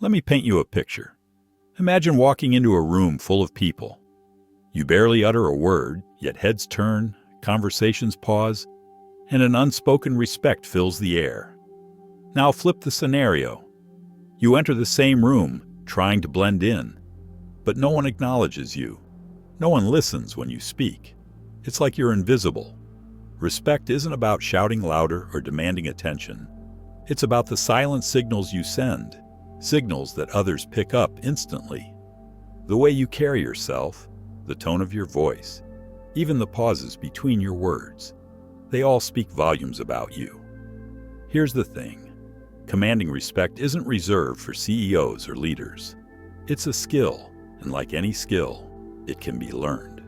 Let me paint you a picture. Imagine walking into a room full of people. You barely utter a word, yet heads turn, conversations pause, and an unspoken respect fills the air. Now flip the scenario. You enter the same room, trying to blend in, but no one acknowledges you. No one listens when you speak. It's like you're invisible. Respect isn't about shouting louder or demanding attention. It's about the silent signals you send, signals that others pick up instantly. The way you carry yourself, the tone of your voice, even the pauses between your words, they all speak volumes about you. Here's the thing. Commanding respect isn't reserved for CEOs or leaders. It's a skill, and like any skill, it can be learned.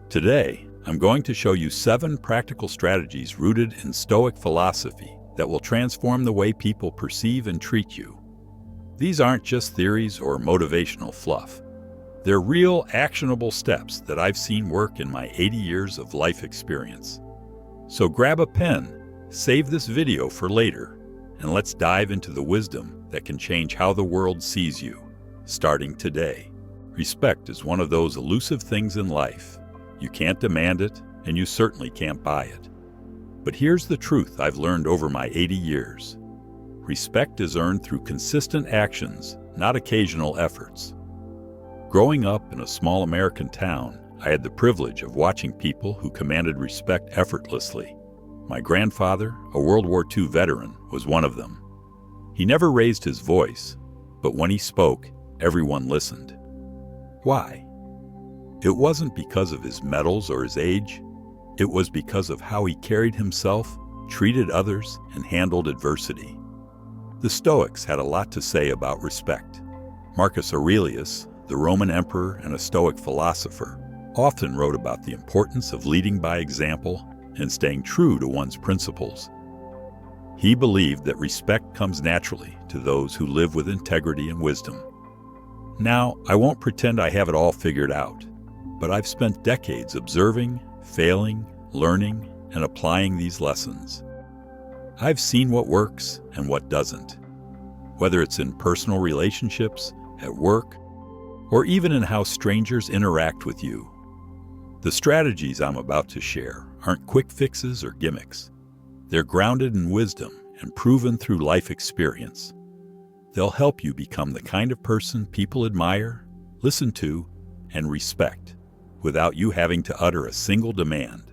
Today, I'm going to show you 7 practical strategies rooted in Stoic philosophy that will transform the way people perceive and treat you. These aren't just theories or motivational fluff. They're real, actionable steps that I've seen work in my 80 years of life experience. So grab a pen, save this video for later, and let's dive into the wisdom that can change how the world sees you, starting today. Respect is one of those elusive things in life. You can't demand it, and you certainly can't buy it. But here's the truth I've learned over my 80 years. Respect is earned through consistent actions, not occasional efforts. Growing up in a small American town, I had the privilege of watching people who commanded respect effortlessly. My grandfather, a World War II veteran, was one of them. He never raised his voice, but when he spoke, everyone listened. Why? It wasn't because of his medals or his age. It was because of how he carried himself, treated others, and handled adversity. The Stoics had a lot to say about respect. Marcus Aurelius, the Roman emperor and a Stoic philosopher, often wrote about the importance of leading by example and staying true to one's principles. He believed that respect comes naturally to those who live with integrity and wisdom. Now, I won't pretend I have it all figured out, but I've spent decades observing, failing, learning, and applying these lessons. I've seen what works and what doesn't, whether it's in personal relationships, at work, or even in how strangers interact with you. The strategies I'm about to share aren't quick fixes or gimmicks. They're grounded in wisdom and proven through life experience. They'll help you become the kind of person people admire, listen to, and respect, without you having to utter a single demand.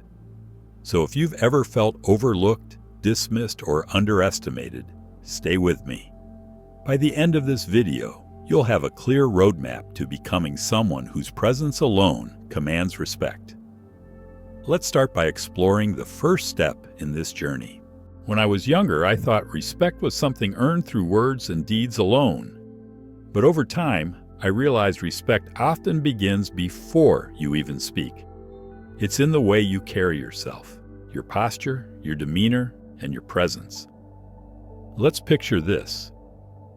So if you've ever felt overlooked, dismissed, or underestimated, stay with me. By the end of this video, you'll have a clear roadmap to becoming someone whose presence alone commands respect. Let's start by exploring the first step in this journey. When I was younger, I thought respect was something earned through words and deeds alone. But over time, I realized respect often begins before you even speak. It's in the way you carry yourself, your posture, your demeanor, and your presence. Let's picture this.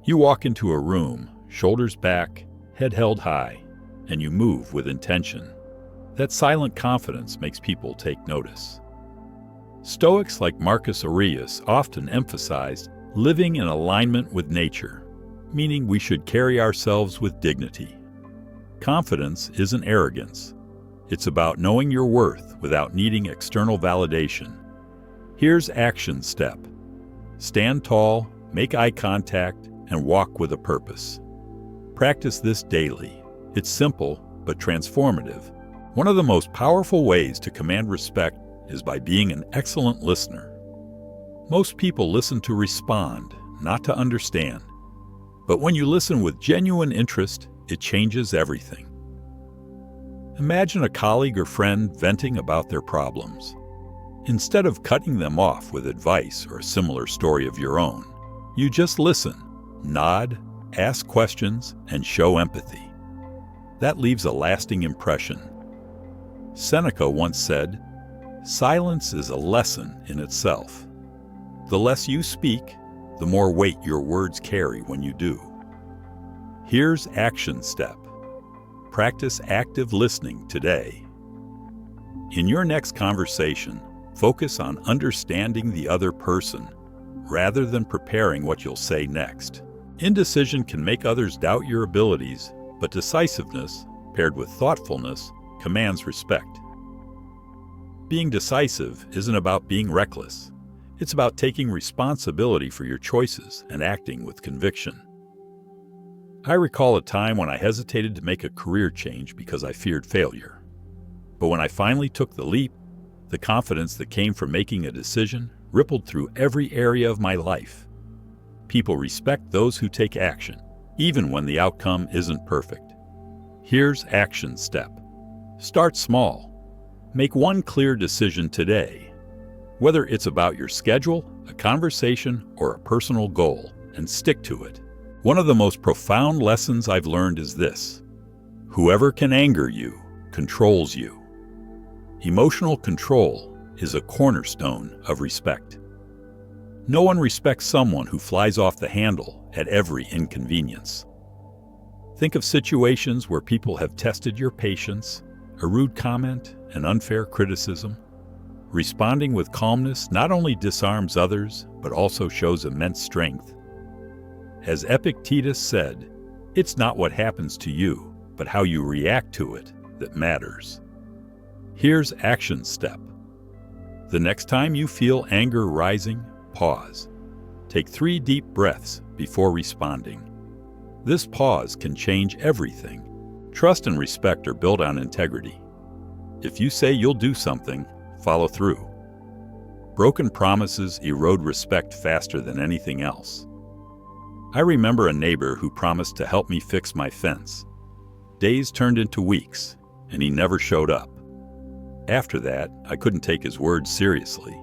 You walk into a room, shoulders back, head held high, and you move with intention. That silent confidence makes people take notice. Stoics like Marcus Aurelius often emphasized living in alignment with nature, meaning we should carry ourselves with dignity. Confidence isn't arrogance. It's about knowing your worth without needing external validation. Here's action step. Stand tall, make eye contact, and walk with a purpose. Practice this daily. It's simple, but transformative. One of the most powerful ways to command respect is by being an excellent listener. Most people listen to respond, not to understand. But when you listen with genuine interest, it changes everything. Imagine a colleague or friend venting about their problems. Instead of cutting them off with advice or a similar story of your own, you just listen, nod, ask questions, and show empathy. That leaves a lasting impression. Seneca once said, "Silence is a lesson in itself. The less you speak, the more weight your words carry when you do." Here's action step. Practice active listening today. In your next conversation, focus on understanding the other person rather than preparing what you'll say next. Indecision can make others doubt your abilities, but decisiveness, paired with thoughtfulness, commands respect. Being decisive isn't about being reckless. It's about taking responsibility for your choices and acting with conviction. I recall a time when I hesitated to make a career change because I feared failure. But when I finally took the leap, the confidence that came from making a decision rippled through every area of my life. People respect those who take action, even when the outcome isn't perfect. Here's action step. Start small. Make one clear decision today. Whether it's about your schedule, a conversation, or a personal goal, and stick to it. One of the most profound lessons I've learned is this: whoever can anger you controls you. Emotional control is a cornerstone of respect. No one respects someone who flies off the handle at every inconvenience. Think of situations where people have tested your patience, a rude comment, an unfair criticism. Responding with calmness not only disarms others, but also shows immense strength. As Epictetus said, "It's not what happens to you, but how you react to it that matters." Here's action step. The next time you feel anger rising, pause. Take 3 deep breaths before responding. This pause can change everything. Trust and respect are built on integrity. If you say you'll do something, follow through. Broken promises erode respect faster than anything else. I remember a neighbor who promised to help me fix my fence. Days turned into weeks, and he never showed up. After that, I couldn't take his word seriously.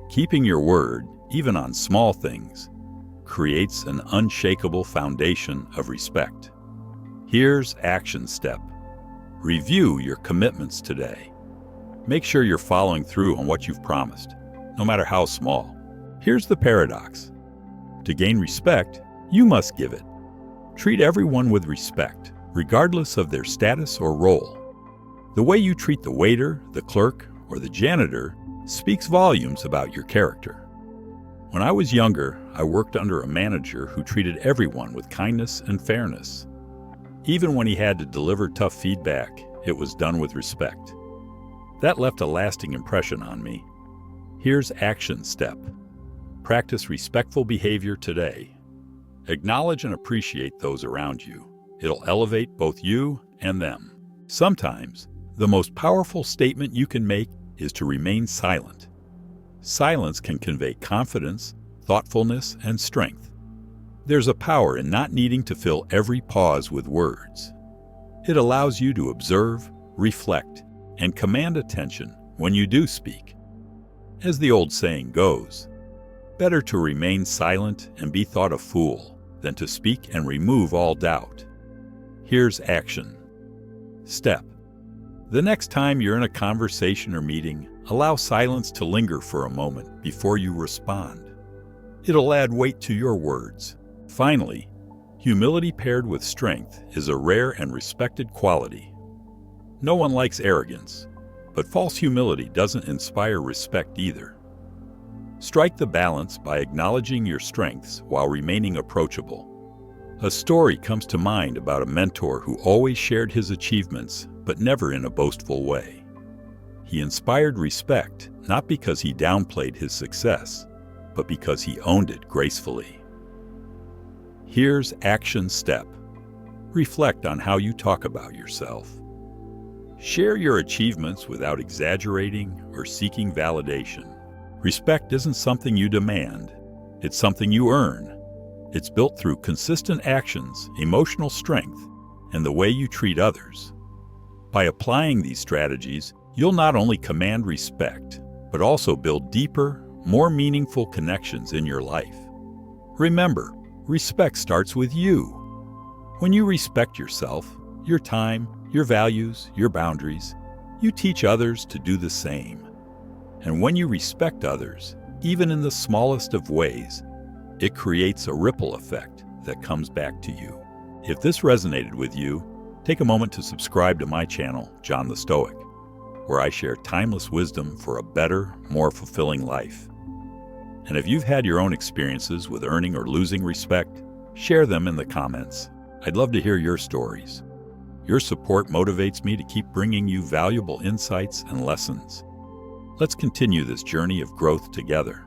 Keeping your word, even on small things, creates an unshakable foundation of respect. Here's action step. Review your commitments today. Make sure you're following through on what you've promised, no matter how small. Here's the paradox. To gain respect, you must give it. Treat everyone with respect, regardless of their status or role. The way you treat the waiter, the clerk, or the janitor speaks volumes about your character. When I was younger, I worked under a manager who treated everyone with kindness and fairness. Even when he had to deliver tough feedback, it was done with respect. That left a lasting impression on me. Here's action step. Practice respectful behavior today. Acknowledge and appreciate those around you. It'll elevate both you and them. Sometimes, the most powerful statement you can make is to remain silent. Silence can convey confidence, thoughtfulness, and strength. There's a power in not needing to fill every pause with words. It allows you to observe, reflect, and command attention when you do speak. As the old saying goes, better to remain silent and be thought a fool than to speak and remove all doubt. Here's action step. The next time you're in a conversation or meeting, allow silence to linger for a moment before you respond. It'll add weight to your words. Finally, humility paired with strength is a rare and respected quality. No one likes arrogance, but false humility doesn't inspire respect either. Strike the balance by acknowledging your strengths while remaining approachable. A story comes to mind about a mentor who always shared his achievements, but never in a boastful way. He inspired respect not because he downplayed his success, but because he owned it gracefully. Here's action step. Reflect on how you talk about yourself. Share your achievements without exaggerating or seeking validation. Respect isn't something you demand, it's something you earn. It's built through consistent actions, emotional strength, and the way you treat others. By applying these strategies, you'll not only command respect, but also build deeper, more meaningful connections in your life. Remember, respect starts with you. When you respect yourself, your time, your values, your boundaries, you teach others to do the same. And when you respect others, even in the smallest of ways, it creates a ripple effect that comes back to you. If this resonated with you, take a moment to subscribe to my channel, John the Stoic, where I share timeless wisdom for a better, more fulfilling life. And if you've had your own experiences with earning or losing respect, Share them in the comments. I'd love to hear your stories. Your support motivates me to keep bringing you valuable insights and lessons. Let's continue this journey of growth together.